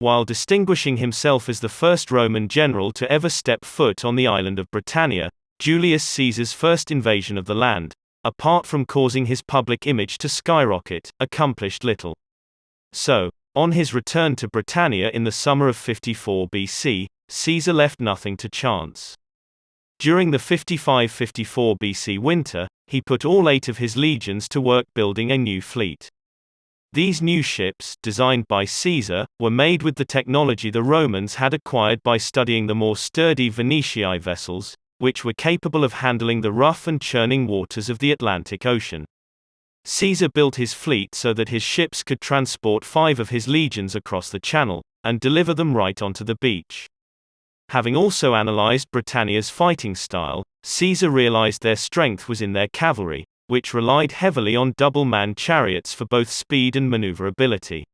While distinguishing himself as the first Roman general to ever step foot on the island of Britannia, Julius Caesar's first invasion of the land, apart from causing his public image to skyrocket, accomplished little. So, on his return to Britannia in the summer of 54 BC, Caesar left nothing to chance. During the 55–54 BC winter, he put all 8 of his legions to work building a new fleet. These new ships, designed by Caesar, were made with the technology the Romans had acquired by studying the more sturdy Venetiae vessels, which were capable of handling the rough and churning waters of the Atlantic Ocean. Caesar built his fleet so that his ships could transport 5 of his legions across the Channel, and deliver them right onto the beach. Having also analyzed Britannia's fighting style, Caesar realized their strength was in their cavalry, which relied heavily on double-manned chariots for both speed and maneuverability.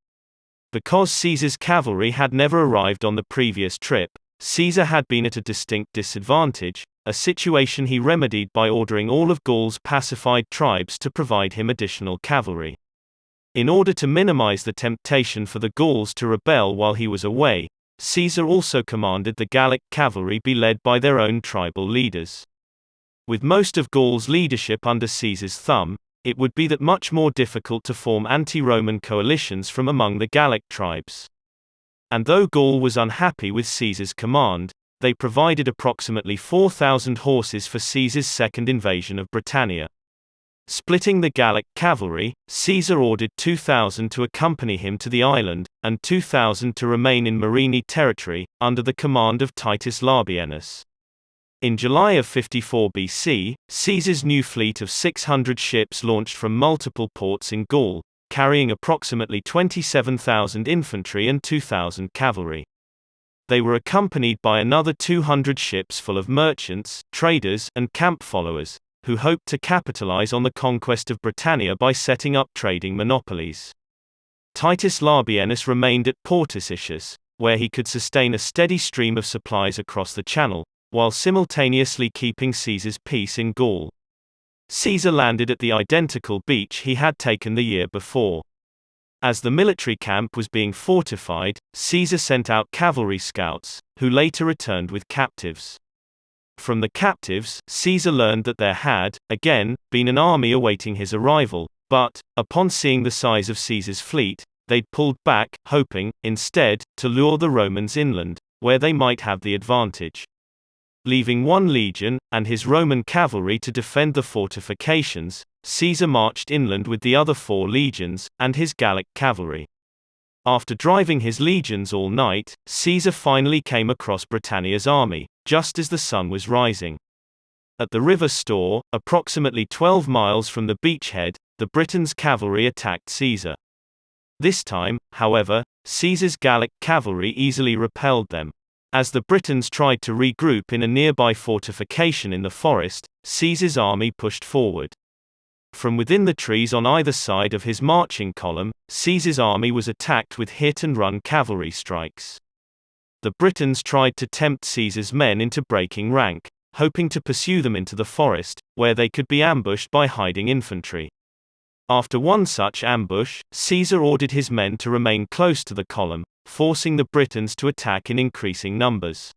Because Caesar's cavalry had never arrived on the previous trip, Caesar had been at a distinct disadvantage, a situation he remedied by ordering all of Gaul's pacified tribes to provide him additional cavalry. In order to minimize the temptation for the Gauls to rebel while he was away, Caesar also commanded the Gallic cavalry be led by their own tribal leaders. With most of Gaul's leadership under Caesar's thumb, it would be that much more difficult to form anti-Roman coalitions from among the Gallic tribes. And though Gaul was unhappy with Caesar's command, they provided approximately 4,000 horses for Caesar's second invasion of Britannia. Splitting the Gallic cavalry, Caesar ordered 2,000 to accompany him to the island, and 2,000 to remain in Morini territory, under the command of Titus Labienus. In July of 54 BC, Caesar's new fleet of 600 ships launched from multiple ports in Gaul, carrying approximately 27,000 infantry and 2,000 cavalry. They were accompanied by another 200 ships full of merchants, traders, and camp followers, who hoped to capitalize on the conquest of Britannia by setting up trading monopolies. Titus Labienus remained at Portus Icius, where he could sustain a steady stream of supplies across the Channel, while simultaneously keeping Caesar's peace in Gaul. Caesar landed at the identical beach he had taken the year before. As the military camp was being fortified, Caesar sent out cavalry scouts, who later returned with captives. From the captives, Caesar learned that there had, again, been an army awaiting his arrival, but, upon seeing the size of Caesar's fleet, they'd pulled back, hoping, instead, to lure the Romans inland, where they might have the advantage. Leaving one legion, and his Roman cavalry to defend the fortifications, Caesar marched inland with the other 4 legions, and his Gallic cavalry. After driving his legions all night, Caesar finally came across Britannia's army, just as the sun was rising. At the river Stour, approximately 12 miles from the beachhead, the Britons' cavalry attacked Caesar. This time, however, Caesar's Gallic cavalry easily repelled them. As the Britons tried to regroup in a nearby fortification in the forest, Caesar's army pushed forward. From within the trees on either side of his marching column, Caesar's army was attacked with hit-and-run cavalry strikes. The Britons tried to tempt Caesar's men into breaking rank, hoping to pursue them into the forest, where they could be ambushed by hiding infantry. After one such ambush, Caesar ordered his men to remain close to the column, forcing the Britons to attack in increasing numbers.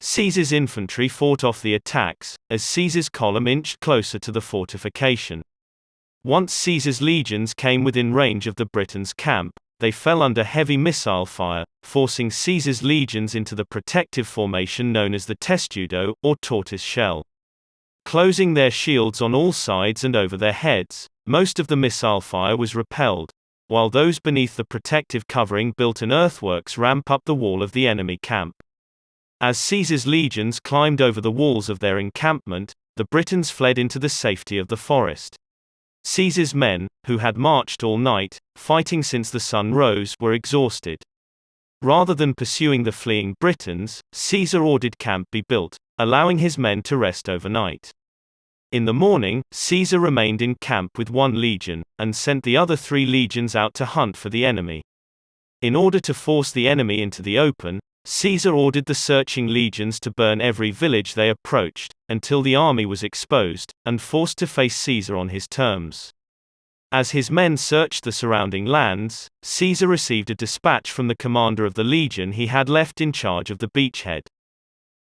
Caesar's infantry fought off the attacks, as Caesar's column inched closer to the fortification. Once Caesar's legions came within range of the Britons' camp, they fell under heavy missile fire, forcing Caesar's legions into the protective formation known as the testudo, or tortoise shell. Closing their shields on all sides and over their heads, most of the missile fire was repelled, while those beneath the protective covering built an earthworks ramp up the wall of the enemy camp. As Caesar's legions climbed over the walls of their encampment, the Britons fled into the safety of the forest. Caesar's men, who had marched all night, fighting since the sun rose, were exhausted. Rather than pursuing the fleeing Britons, Caesar ordered camp be built, allowing his men to rest overnight. In the morning, Caesar remained in camp with 1 legion, and sent the other 3 legions out to hunt for the enemy. In order to force the enemy into the open, Caesar ordered the searching legions to burn every village they approached, until the army was exposed, and forced to face Caesar on his terms. As his men searched the surrounding lands, Caesar received a dispatch from the commander of the legion he had left in charge of the beachhead.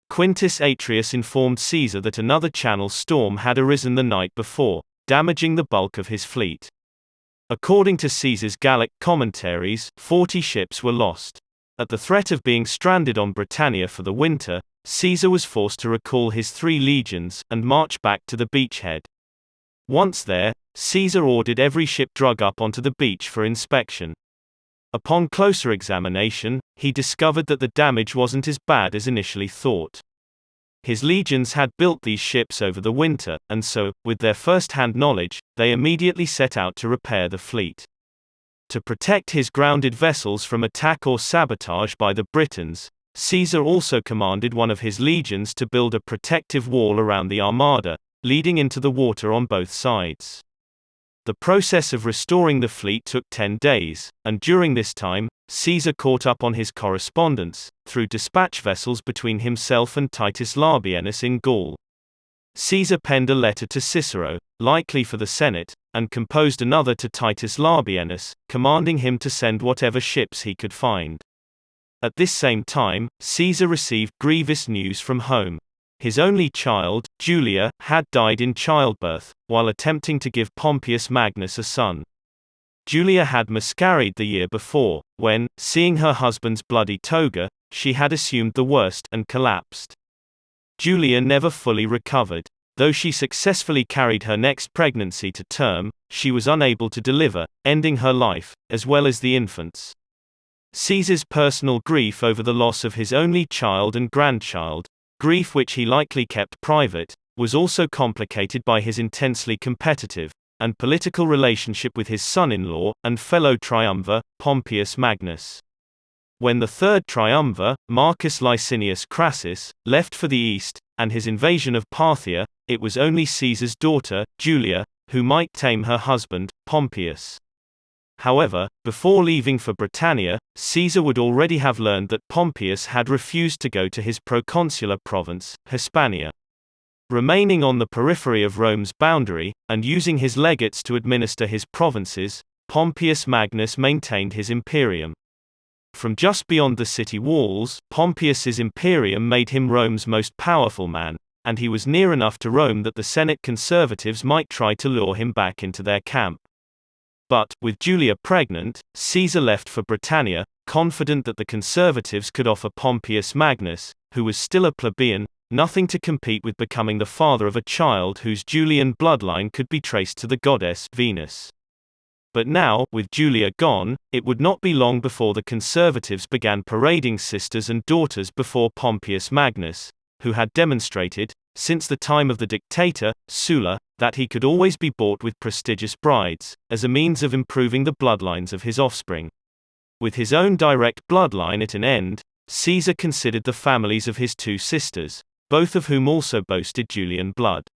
Quintus Atrius informed Caesar that another Channel storm had arisen the night before, damaging the bulk of his fleet. According to Caesar's Gallic commentaries, 40 ships were lost. At the threat of being stranded on Britannia for the winter, Caesar was forced to recall his 3 legions and march back to the beachhead. Once there, Caesar ordered every ship drug up onto the beach for inspection. Upon closer examination, he discovered that the damage wasn't as bad as initially thought. His legions had built these ships over the winter, and so, with their first-hand knowledge, they immediately set out to repair the fleet. To protect his grounded vessels from attack or sabotage by the Britons, Caesar also commanded one of his legions to build a protective wall around the armada, leading into the water on both sides. The process of restoring the fleet took 10 days, and during this time, Caesar caught up on his correspondence, through dispatch vessels between himself and Titus Labienus in Gaul. Caesar penned a letter to Cicero, likely for the Senate, and composed another to Titus Labienus, commanding him to send whatever ships he could find. At this same time, Caesar received grievous news from home. His only child, Julia, had died in childbirth, while attempting to give Pompeius Magnus a son. Julia had miscarried the year before, when, seeing her husband's bloody toga, she had assumed the worst and collapsed. Julia never fully recovered. Though she successfully carried her next pregnancy to term, she was unable to deliver, ending her life, as well as the infant's. Caesar's personal grief over the loss of his only child and grandchild, grief which he likely kept private, was also complicated by his intensely competitive and political relationship with his son-in-law and fellow triumvir, Pompeius Magnus. When the third triumvir, Marcus Licinius Crassus, left for the east, and his invasion of Parthia, it was only Caesar's daughter, Julia, who might tame her husband, Pompeius. However, before leaving for Britannia, Caesar would already have learned that Pompeius had refused to go to his proconsular province, Hispania. Remaining on the periphery of Rome's boundary, and using his legates to administer his provinces, Pompeius Magnus maintained his imperium. From just beyond the city walls, Pompeius's imperium made him Rome's most powerful man, and he was near enough to Rome that the Senate conservatives might try to lure him back into their camp. But, with Julia pregnant, Caesar left for Britannia, confident that the conservatives could offer Pompeius Magnus, who was still a plebeian, nothing to compete with becoming the father of a child whose Julian bloodline could be traced to the goddess Venus. But now, with Julia gone, it would not be long before the conservatives began parading sisters and daughters before Pompeius Magnus, who had demonstrated, since the time of the dictator, Sulla, that he could always be bought with prestigious brides, as a means of improving the bloodlines of his offspring. With his own direct bloodline at an end, Caesar considered the families of his 2 sisters, both of whom also boasted Julian blood.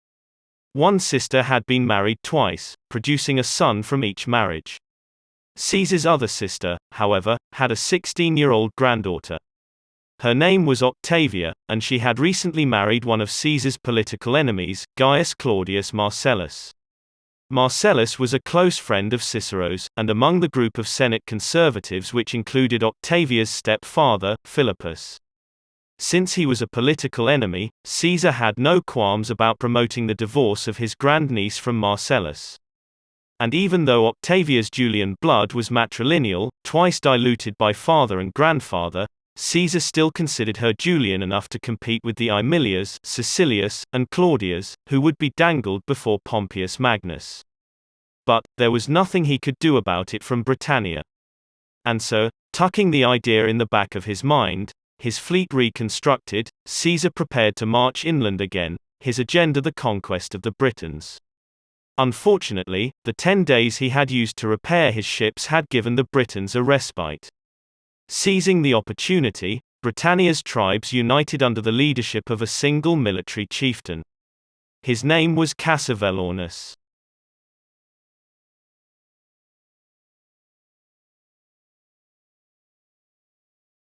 One sister had been married twice, producing a son from each marriage. Caesar's other sister, however, had a 16-year-old granddaughter. Her name was Octavia, and she had recently married one of Caesar's political enemies, Gaius Claudius Marcellus. Marcellus was a close friend of Cicero's, and among the group of Senate conservatives which included Octavia's stepfather, Philippus. Since he was a political enemy, Caesar had no qualms about promoting the divorce of his grandniece from Marcellus. And even though Octavia's Julian blood was matrilineal, twice diluted by father and grandfather, Caesar still considered her Julian enough to compete with the Aemilias, Cecilias, and Claudias, who would be dangled before Pompeius Magnus. But, there was nothing he could do about it from Britannia. And so, tucking the idea in the back of his mind, his fleet reconstructed, Caesar prepared to march inland again, his agenda the conquest of the Britons. Unfortunately, the 10 days he had used to repair his ships had given the Britons a respite. Seizing the opportunity, Britannia's tribes united under the leadership of a single military chieftain. His name was Cassivellaunus.